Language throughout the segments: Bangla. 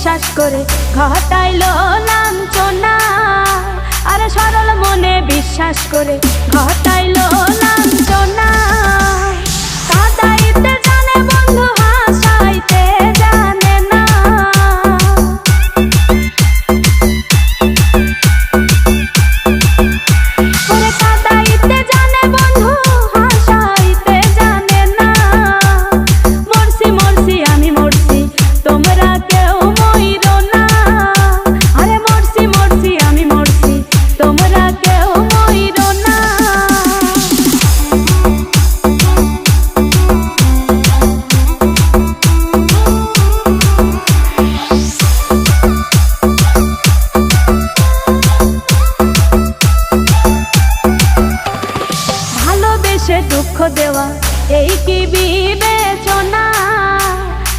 বিশ্বাস করে ঘটাইলো লাঞ্ছনা। আরে সরল মনে বিশ্বাস করে ঘটাইলো লাঞ্ছনা। কাঁদাইতে জানে বন্ধু হাসাইতে জানে না। ওরে কাঁদাইতে জানে বন্ধু হাসাইতে জানে না। মরছি মরছি আমি মরছি তোমরা কেউ মইরো না। আরে মরছি মরছি আমি মরছি তোমরা কেউ মইরো না। ভালোবেসে দুঃখ দেওয়া এই কি বিবেচনা?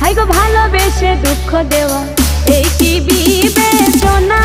হাই গো ভালোবেসে দুঃখ দেওয়া এই কি বিবেচনা?